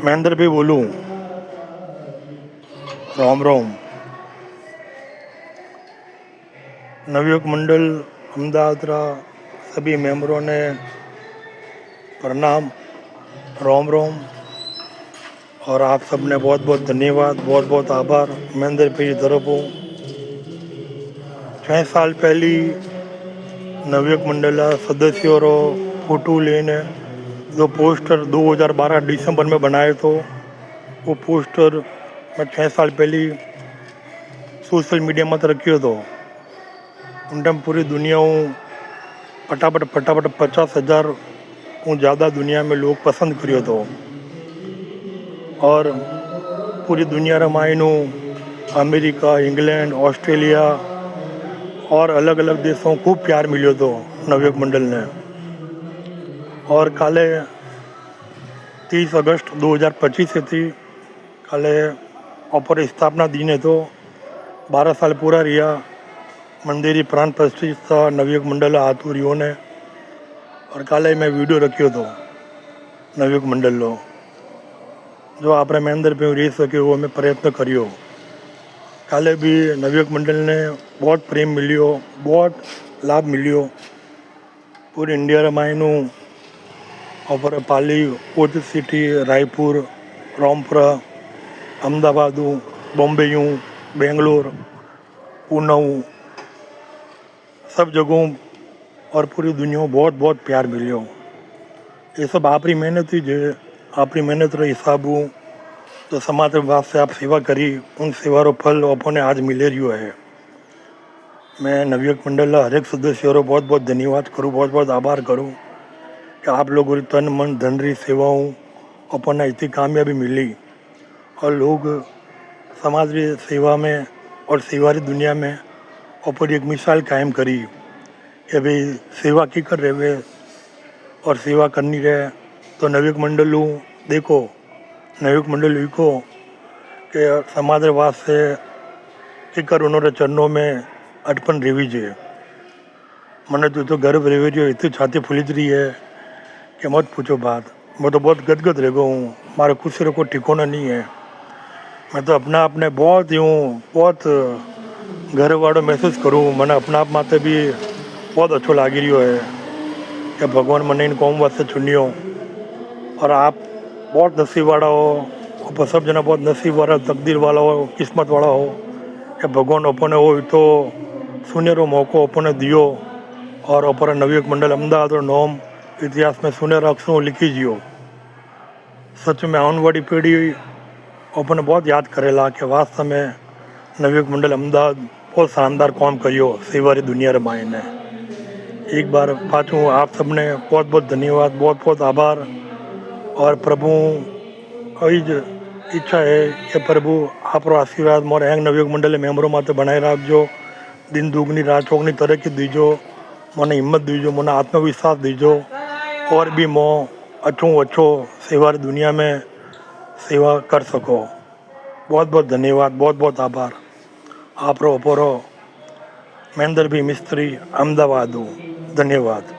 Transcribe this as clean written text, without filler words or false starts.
महेंद्र भाई बोलूँ। राम राम। नवयुग मंडल अहमदाबाद सभी मेंबरों ने प्रणाम, राम राम। और आप सब ने बहुत बहुत धन्यवाद, बहुत बहुत आभार महेंद्र भाई की तरफ हूँ। 6 साल पहली नवयुग मंडल सदस्यों रो फोटो लेने जो पोस्टर 2012 दिसंबर में बनाए तो वो पोस्टर मैं 6 साल पहले सोशल मीडिया में रखियो तो उन टाइम पूरी दुनिया फटाफट 50,000 ज़्यादा दुनिया में लोग पसंद करियो तो। और पूरी दुनिया रे मायनू अमेरिका, इंग्लैंड, ऑस्ट्रेलिया और अलग अलग देशों खूब प्यार मिलियो तो नवयुग मंडल ने। और काले 30 अगस्त 2025 से थी काले ऑपर स्थापना दिन है तो 12 साल पूरा रिया मंदिर प्राण प्रतिष्ठा नवयुग मंडल आतुरियों ने। और काले मैं वीडियो रखियो तो नवयुग मंडल लो जो आप महेंद्र पे रही सके वो मैं प्रयत्न करियो। काले भी नवयुग मंडल ने बहुत प्रेम मिलियो, बहुत लाभ मिलियो। पूरी इंडिया रे मायनू और पाली, ओज सिटी, रायपुर, रामपुरा, अहमदाबाद, बॉम्बे, बेंगलोर, पूना, सब जगहों और पूरी दुनिया में बहुत बहुत प्यार मिलियो। ये सब आपरी मेहनत ही जे, आपरी मेहनत रो हिसाब तो समाज वास्ते आप सेवा करी उन सेवा रो फल अपने आज मिले रियो है। मैं नवयुग मंडल हर एक सदस्य रो बहुत बहुत धन्यवाद करूँ, बहुत बहुत आभार करूँ कि आप लोगों की तन मन धन री सेवाओं अपने इतनी कामयाबी मिली और लोग समाज की सेवा में और सेवा की दुनिया में ऊपर एक मिसाल कायम करी कि भाई सेवा की कर रहे और सेवा करनी रहे। तो नवयुग मंडल देखो, नवयुग मंडल को कि समाज वास्ते की कर उन्होंने चरणों में अटपन रेवी जे। मैंने तो गर्व रेवी जो इतनी छाती फुली रही है कि मत पूछो बात। मैं तो बहुत गदगद रह गया हूँ, मारे खुशी रो को ठिकाना नहीं है। मैं तो अपने बहुत बहुत घर वालों महसूस करूँ। मैंने अपना आप माते भी बहुत अच्छो लाग रियो है कि भगवान मैंने इन कौम वास्ते चुनियो। और आप बहुत नसीब वाला हो, और सब जना बहुत नसीब वाला, तकदीर वाला हो, किस्मत वाला हो कि भगवान अपने हो तो सुनहरो मौको अपने दियो और अपने नवयुग मंडल अहमदाबाद और नोम इतिहास में सुनहरा अक्षरों लिखी जियो। सच में आने वाली पीढ़ी अपने बहुत याद करेला कि वास्तव में नवयुग मंडल अहमदाबाद बहुत शानदार काम करियो सेवा री दुनिया रे मायने। एक बार पाछू आप सबने बहुत बहुत धन्यवाद, बहुत बहुत आभार। और प्रभु अज इच्छा है कि प्रभु आप आशीर्वाद मोर हैंग नवयुग मंडल मेंबरों माते बनाए रखो। दिन दुगनी रात चौगनी तरक्की दीजो, मैंने हिम्मत दीजो, मैंने आत्मविश्वास दीजो और भी मो अच्छो सेवा दुनिया में सेवा कर सको। बहुत बहुत धन्यवाद, बहुत बहुत आभार। आप रो महेंद्र भी मिस्त्री अहमदाबाद। धन्यवाद।